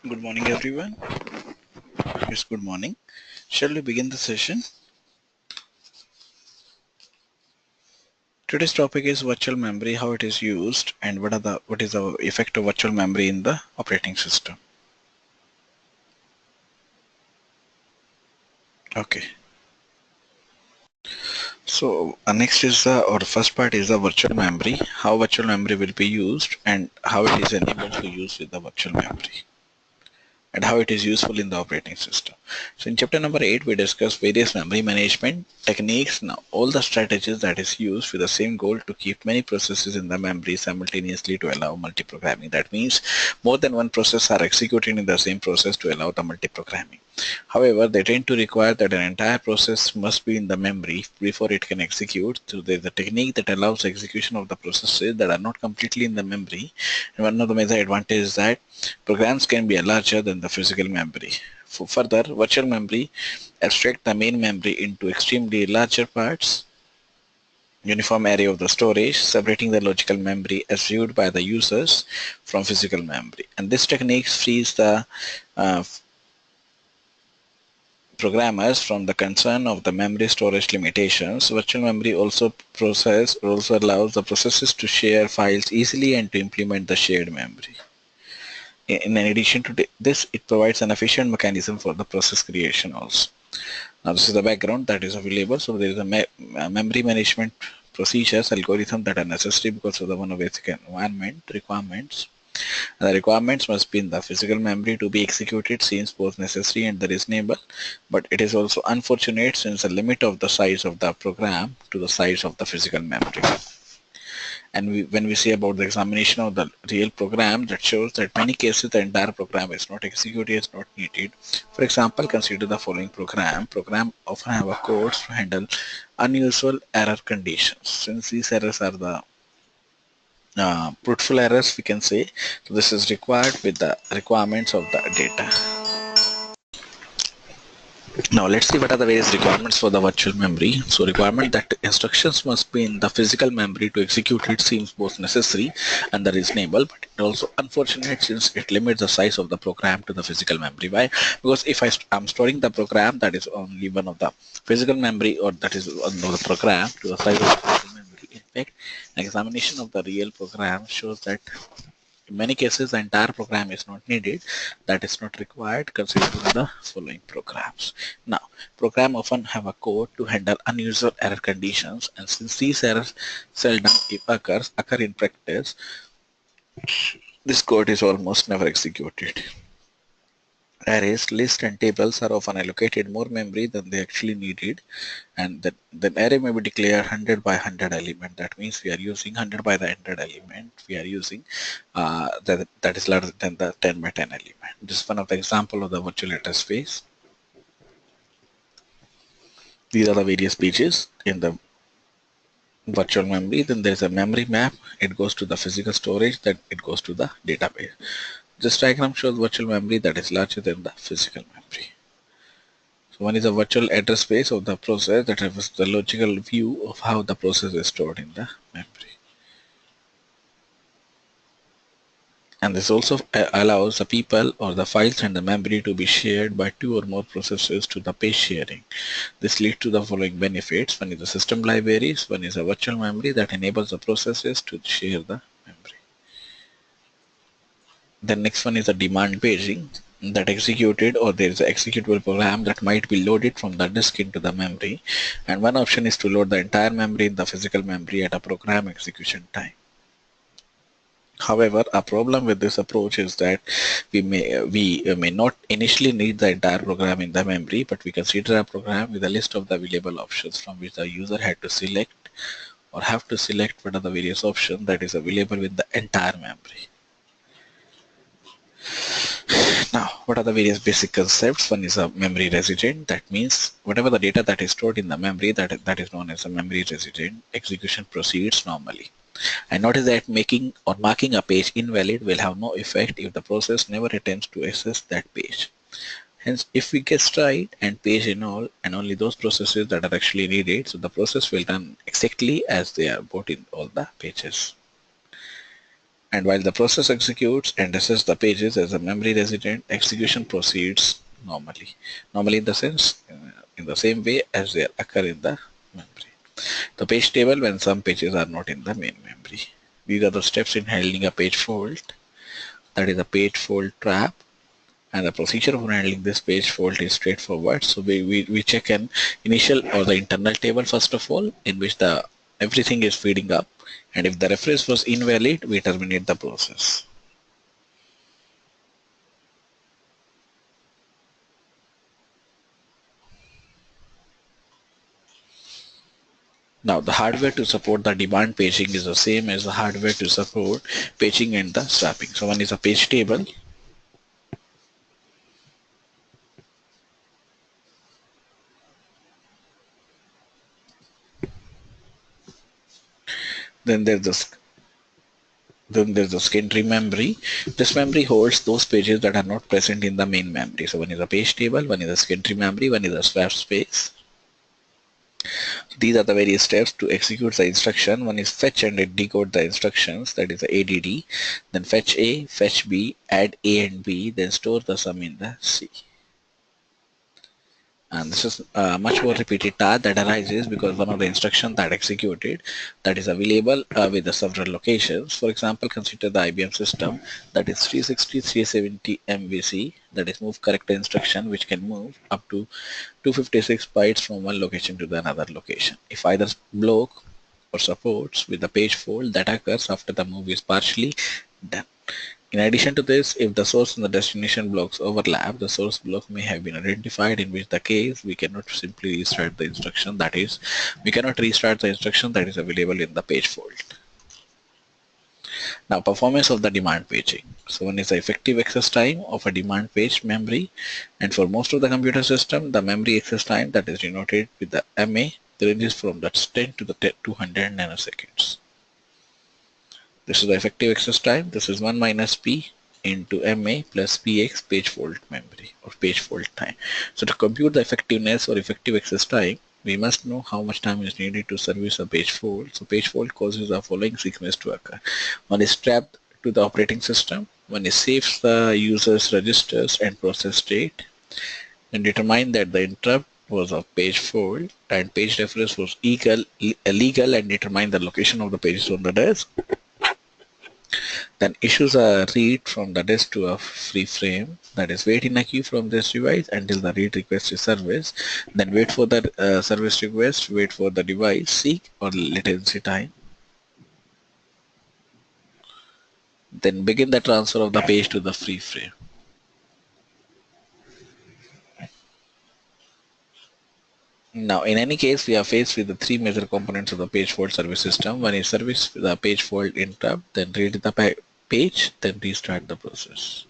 Good morning, everyone. Yes, good morning. Shall we begin the session? Today's topic is virtual memory, how it is used, and what is the effect of virtual memory in the operating system. Okay. So next is or the first part is the virtual memory, how virtual memory will be used, and how it is enabled to use with the virtual memory, and how it is useful in the operating system. So in chapter number 8, we discuss various memory management techniques. Now, all the strategies that is used with the same goal to keep many processes in the memory simultaneously to allow multiprogramming. That means more than one process are executed in the same process to allow the multiprogramming. However, they tend to require that an entire process must be in the memory before it can execute. So there is a technique that allows execution of the processes that are not completely in the memory. And one of the major advantages is that programs can be larger than the physical memory. Further, virtual memory abstract the main memory into extremely larger parts, uniform area of the storage, separating the logical memory as viewed by the users from physical memory. And this technique frees the programmers from the concern of the memory storage limitations. Virtual memory also allows the processes to share files easily and to implement the shared memory. In addition to this, it provides an efficient mechanism for the process creation also. Now this is the background that is available. So there is a memory management procedures algorithm that are necessary because of the one of basic environment requirements. The requirements must be in the physical memory to be executed seems both necessary and reasonable, but it is also unfortunate since the limit of the size of the program to the size of the physical memory. And when we say about the examination of the real program, that shows that many cases the entire program is not executed, is not needed. For example, consider the following program. Program often have a codes to handle unusual error conditions. Since these errors are the fruitful errors, we can say, so this is required with the requirements of the data. Now let's see what are the various requirements for the virtual memory. So requirement that instructions must be in the physical memory to execute it seems both necessary and reasonable, but it also unfortunate since it limits the size of the program to the physical memory. Why? Because if I'm storing the program that is only one of the physical memory, or that is one of the program to the size of the physical memory. In fact, an examination of the real program shows that in many cases, the entire program is not needed. That is not required considering the following programs. Now, program often have a code to handle unusual error conditions, and since these errors seldom if occur in practice, this code is almost never executed. Arrays, lists, and tables are often allocated more memory than they actually needed, and the array may be declared 100 by 100 element. That means we are using 100 by the 100 element. We are using that is larger than the 10 by 10 element. This is one of the example of the virtual address space. These are the various pages in the virtual memory. Then there is a memory map. It goes to the physical storage. That it goes to the database. This diagram shows virtual memory that is larger than the physical memory. So one is a virtual address space of the process that has the logical view of how the process is stored in the memory. And this also allows the people or the files and the memory to be shared by two or more processes to the page sharing. This leads to the following benefits. One is the system libraries. One is a virtual memory that enables the processes to share the memory. The next one is the demand paging that executed, or there is an executable program that might be loaded from the disk into the memory, and one option is to load the entire memory in the physical memory at a program execution time. However, a problem with this approach is that we may not initially need the entire program in the memory, but we consider a program with a list of the available options from which the user had to select or have to select what are the various options that is available with the entire memory. Now, what are the various basic concepts? One is a memory resident. That means whatever the data that is stored in the memory, that is known as a memory resident. Execution proceeds normally. And notice that making or marking a page invalid will have no effect if the process never attempts to access that page. Hence, if we get right and page in all and only those processes that are actually needed, so the process will run exactly as they are put in all the pages. And while the process executes and assesses the pages as a memory resident, execution proceeds normally. Normally in the sense, in the same way as they occur in the memory. The page table when some pages are not in the main memory. These are the steps in handling a page fault. That is a page fault trap. And the procedure for handling this page fault is straightforward. So we check an initial or the internal table first of all, in which the everything is feeding up. And if the reference was invalid, we terminate the process. Now the hardware to support the demand paging is the same as the hardware to support paging and the swapping. So one is a page table. Then there's the secondary memory. This memory holds those pages that are not present in the main memory. So one is a page table, one is a secondary memory, one is a swap space. These are the various steps to execute the instruction. One is fetch and decode the instructions, that is the ADD. Then fetch A, fetch B, add A and B, then store the sum in the C. And this is much more repeated task that arises because one of the instructions that executed that is available with the several locations. For example, consider the IBM system that is 360 370 MVC, that is move character instruction, which can move up to 256 bytes from one location to the another location. If either block or supports with the page fault that occurs after the move is partially done. In addition to this, if the source and the destination blocks overlap, the source block may have been identified, in which the case we cannot simply restart the instruction, that is, we cannot restart the instruction that is available in the page fault. Now, performance of the demand paging. So one is the effective access time of a demand page memory, and for most of the computer system, the memory access time that is denoted with the MA ranges from the 10 to the 200 nanoseconds. This is the effective access time. This is 1 minus P into MA plus PX page fault memory or page fault time. So to compute the effectiveness or effective access time, we must know how much time is needed to service a page fault. So page fault causes the following sequence to occur. One is trapped to the operating system. One is saves the user's registers and process state. And determine that the interrupt was of page fault and page reference was illegal and determine the location of the pages on the disk. Then issues a read from the disk to a free frame, that is wait in a queue from this device until the read request is serviced. Then wait for the service request, wait for the device, seek or latency time. Then begin the transfer of the page to the free frame. Now, in any case, we are faced with the three major components of the page fault service system. One is service the page fault interrupt, then read the page, then restart the process.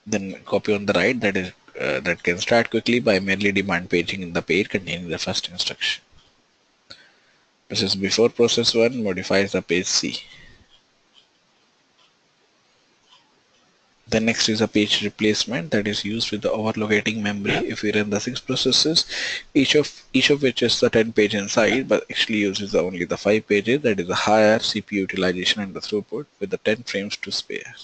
Then copy on the right, that is that can start quickly by merely demand paging in the page containing the first instruction. This is before process 1 modifies the page C. The next is a page replacement that is used with the overlocating memory. If we run the 6 processes, each of which is the 10 page inside, but actually uses only the 5 pages, that is a higher CPU utilization and the throughput with the 10 frames to spare.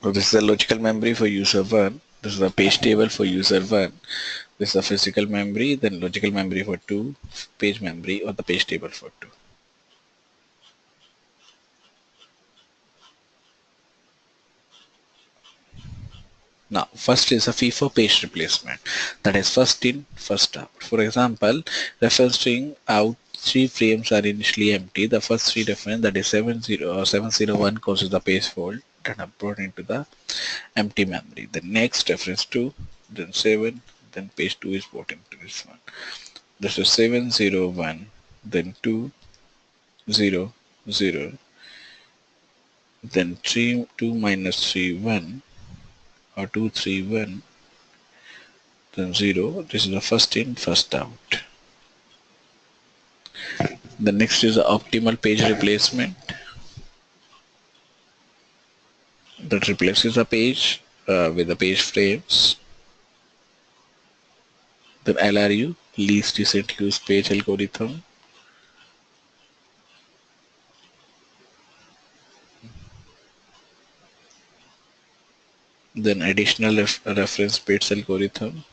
So this is a logical memory for user 1. This is a page table for user 1. This is a physical memory, then logical memory for 2, page memory or the page table for 2. Now, first is a FIFO page replacement, that is first in, first out. For example, reference string out 3 frames are initially empty. The first 3 reference, that is 70 or 701, causes the page fault and are brought into the empty memory. The next reference 2, then 7, then page 2 is brought into this one. This is 701, then 2, 0, 0, then 3, 2 minus 3, 1, or 2, 3, 1, then 0. This is the first in, first out. The next is the optimal page replacement. That replaces a page with the page frames. Then LRU, least recent used page algorithm. Then additional reference page algorithm.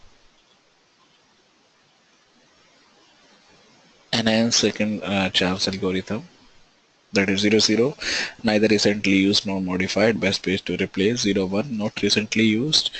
Enhanced second chance algorithm. That is 00, neither recently used nor modified, best page to replace. 01, not recently used,